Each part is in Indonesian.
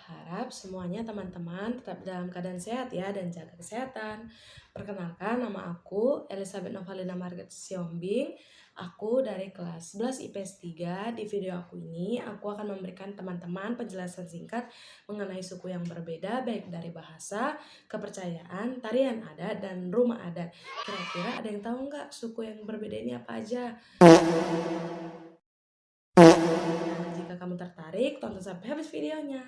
harap semuanya teman-teman tetap dalam keadaan sehat ya dan jaga kesehatan. Perkenalkan, nama aku Elizabeth Novalina Margaret Siombing. Aku dari kelas 11 IPS 3. Di video aku ini, aku akan memberikan teman-teman penjelasan singkat mengenai suku yang berbeda, baik dari bahasa, kepercayaan, tarian adat, dan rumah adat. Kira-kira ada yang tahu nggak suku yang berbeda ini apa aja? Nah, jika kamu tertarik, tonton sampai habis videonya.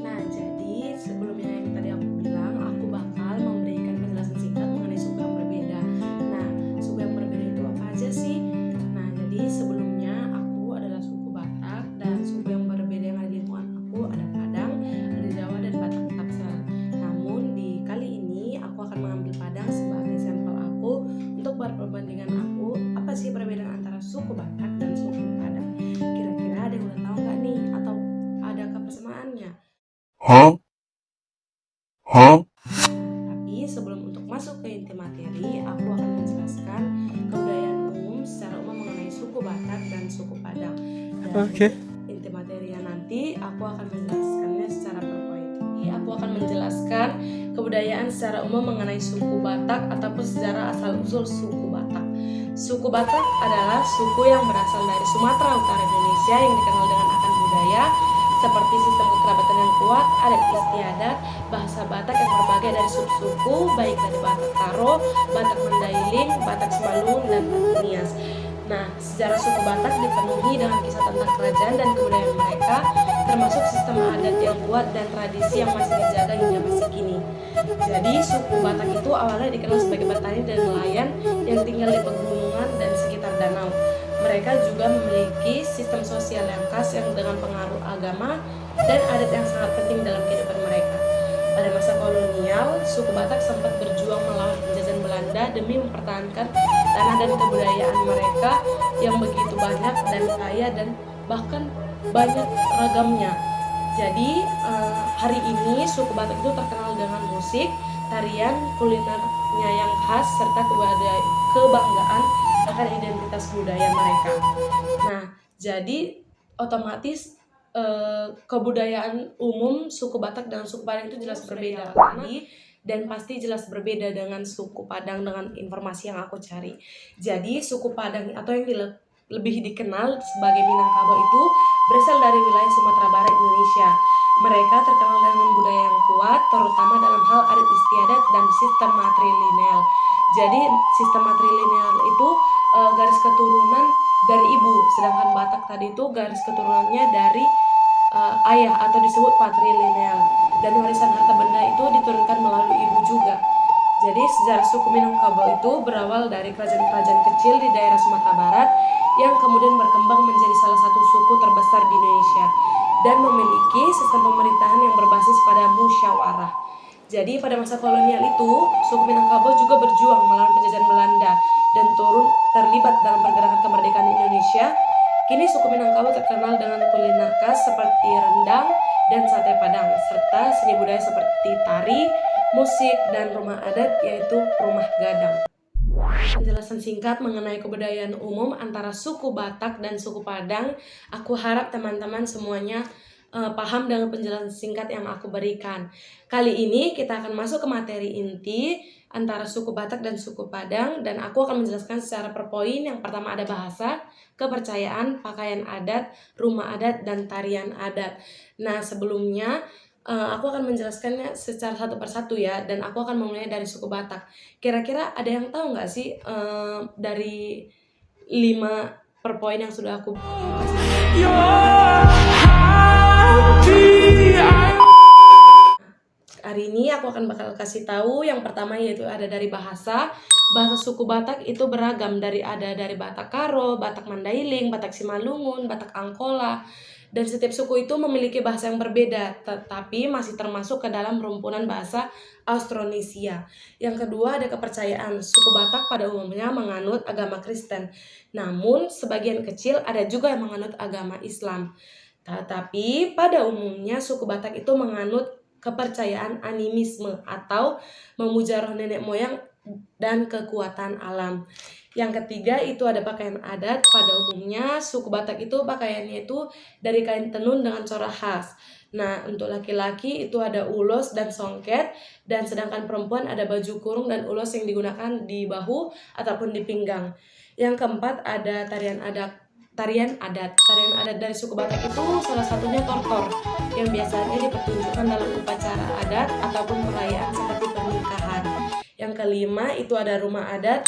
Nah, jadi sebelumnya yang tadi aku bilang, aku bakal memberikan penjelasan singkat mengenai suku yang berbeda. Nah, suku yang berbeda itu apa aja sih? Nah, jadi sebelumnya aku adalah suku Batak, dan suku yang berbeda yang ada di lingkungan aku ada Padang, ada Jawa, dan Batak Tapsel. Namun di kali ini aku akan mengambil Padang sebagai sampel aku untuk perbandingan aku apa sih perbedaan antara suku Batak dan suku Padang. Kira-kira ada yang udah tahu nggak nih atau ada kepersamaannya? Huh? Huh? Tapi sebelum untuk masuk ke inti materi, aku akan menjelaskan kebudayaan umum secara umum mengenai suku Batak dan suku Padang. Dan Okay. inti materinya nanti aku akan menjelaskannya secara per poin. Jadi aku akan menjelaskan kebudayaan secara umum mengenai suku Batak ataupun sejarah asal-usul suku Batak. Suku Batak adalah suku yang berasal dari Sumatera Utara Indonesia yang dikenal dengan akan budaya seperti sistem kekerabatan yang kuat, adat istiadat, bahasa Batak yang berbagai dari sub-suku, baik dari Batak Karo, Batak Mandailing, Batak Simalungun, dan Batak Nias. Nah, sejarah suku Batak dipenuhi dengan kisah tentang kerajaan dan kebudayaan mereka, termasuk sistem adat yang kuat dan tradisi yang masih dijaga hingga masa kini. Jadi, suku Batak itu awalnya dikenal sebagai petani dan nelayan yang tinggal di pegunungan dan sekitar danau. Mereka juga memiliki sistem sosial yang khas yang dengan pengaruh agama dan adat yang sangat penting dalam kehidupan mereka. Pada masa kolonial, suku Batak sempat berjuang melawan penjajahan Belanda demi mempertahankan tanah dan kebudayaan mereka yang begitu banyak dan kaya dan bahkan banyak ragamnya. Jadi hari ini suku Batak itu terkenal dengan musik, tarian, kulinernya yang khas serta kebanggaan akan identitas budaya mereka. Nah, jadi otomatis kebudayaan umum suku Batak dengan suku Padang itu jelas berbeda tadi, dan pasti jelas berbeda dengan suku Padang dengan informasi yang aku cari. Jadi suku Padang atau yang lebih dikenal sebagai Minangkabau itu berasal dari wilayah Sumatera Barat Indonesia. Mereka terkenal dengan budaya yang kuat, terutama dalam hal adat istiadat dan sistem matrilineal. Jadi sistem matrilineal itu garis keturunan dari ibu, sedangkan Batak tadi itu garis keturunannya dari ayah atau disebut patrilineal, dan warisan harta benda itu diturunkan melalui ibu juga. Jadi sejarah suku Minangkabau itu berawal dari kerajaan-kerajaan kecil di daerah Sumatera Barat yang kemudian berkembang menjadi salah satu suku terbesar di Indonesia dan memiliki sistem pemerintahan yang berbasis pada musyawarah. Jadi pada masa kolonial itu, suku Minangkabau juga berjuang melawan penjajahan Belanda dan turun terlibat dalam pergerakan kemerdekaan Indonesia. Kini suku Minangkabau terkenal dengan kuliner khas seperti rendang dan sate Padang, serta seni budaya seperti tari, musik, dan rumah adat yaitu rumah gadang. Penjelasan singkat mengenai kebudayaan umum antara suku Batak dan suku Padang. Aku harap teman-teman semuanya paham dengan penjelasan singkat yang aku berikan. Kali ini kita akan masuk ke materi inti antara suku Batak dan suku Padang, dan aku akan menjelaskan secara per poin. Yang pertama ada bahasa, kepercayaan, pakaian adat, rumah adat, dan tarian adat. Nah, sebelumnya aku akan menjelaskannya secara satu persatu ya, dan aku akan memulai dari suku Batak. Kira-kira ada yang tahu nggak sih dari 5 per poin yang sudah aku kasih? Hari ini aku akan bakal kasih tahu yang pertama, yaitu ada dari bahasa. Bahasa suku Batak itu beragam, ada dari Batak Karo, Batak Mandailing, Batak Simalungun, Batak Angkola. Dan setiap suku itu memiliki bahasa yang berbeda, tetapi masih termasuk ke dalam rumpunan bahasa Austronesia. Yang kedua ada kepercayaan. Suku Batak pada umumnya menganut agama Kristen. Namun sebagian kecil ada juga yang menganut agama Islam. Tetapi pada umumnya suku Batak itu menganut kepercayaan animisme atau memuja roh nenek moyang dan kekuatan alam. Yang ketiga itu ada pakaian adat. Pada umumnya suku Batak itu pakaiannya itu dari kain tenun dengan corak khas. Nah, untuk laki-laki itu ada ulos dan songket, dan sedangkan perempuan ada baju kurung dan ulos yang digunakan di bahu ataupun di pinggang. Yang keempat ada tarian adat. Tarian adat dari suku Batak itu salah satunya tortor, yang biasanya dipertunjukkan dalam upacara adat ataupun perayaan seperti pernikahan. Yang kelima itu ada rumah adat.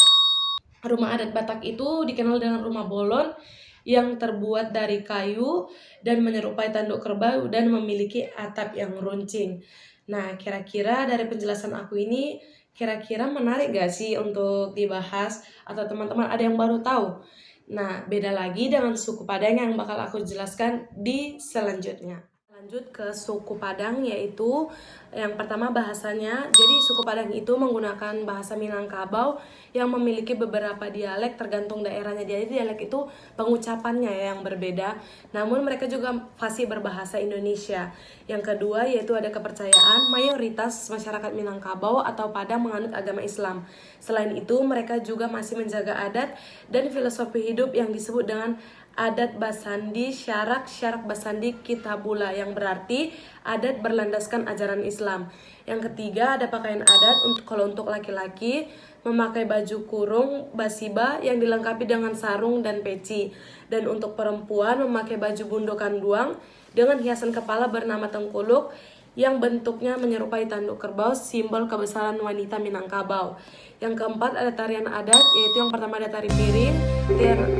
Rumah adat Batak itu dikenal dengan rumah bolon yang terbuat dari kayu dan menyerupai tanduk kerbau dan memiliki atap yang runcing. Nah, kira-kira dari penjelasan aku ini, kira-kira menarik gak sih untuk dibahas? Atau teman-teman ada yang baru tahu? Nah, beda lagi dengan suku Padang yang bakal aku jelaskan di selanjutnya. Lanjut ke suku Padang, yaitu yang pertama bahasanya. Jadi suku Padang itu menggunakan bahasa Minangkabau yang memiliki beberapa dialek tergantung daerahnya. Jadi dialek itu pengucapannya yang berbeda, namun mereka juga fasih berbahasa Indonesia. Yang kedua yaitu ada kepercayaan. Mayoritas masyarakat Minangkabau atau Padang menganut agama Islam. Selain itu mereka juga masih menjaga adat dan filosofi hidup yang disebut dengan adat Basandi Syarak Basandi Kitabula, yang berarti adat berlandaskan ajaran Islam. Yang ketiga ada pakaian adat. Kalau untuk laki-laki memakai baju kurung basiba yang dilengkapi dengan sarung dan peci, dan untuk perempuan memakai baju bundokan duang dengan hiasan kepala bernama tengkuluk yang bentuknya menyerupai tanduk kerbau, simbol kebesaran wanita Minangkabau. Yang keempat ada tarian adat, yaitu yang pertama ada tari piring,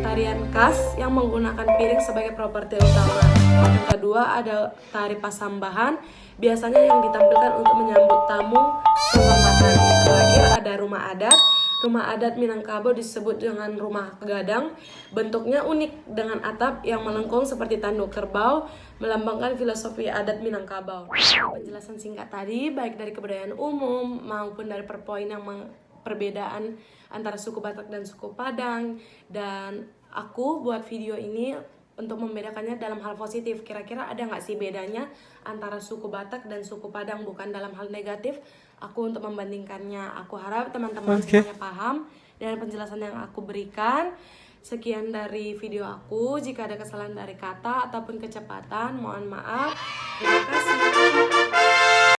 tarian khas yang menggunakan piring sebagai properti utama. Yang kedua ada tari pasambahan, biasanya yang ditampilkan untuk menyambut tamu kehormatan. Yang terakhir ada rumah adat. Rumah adat Minangkabau disebut dengan rumah gadang. Bentuknya unik dengan atap yang melengkung seperti tanduk kerbau, melambangkan filosofi adat Minangkabau. Penjelasan singkat tadi baik dari kebudayaan umum maupun dari perpoin yang perbedaan antara suku Batak dan suku Padang, dan aku buat video ini untuk membedakannya dalam hal positif. Kira-kira ada nggak sih bedanya antara suku Batak dan suku Padang, bukan dalam hal negatif. Aku untuk membandingkannya. Aku harap teman-teman semuanya paham dengan penjelasan yang aku berikan. Sekian dari video aku. Jika ada kesalahan dari kata ataupun kecepatan, mohon maaf. Terima kasih.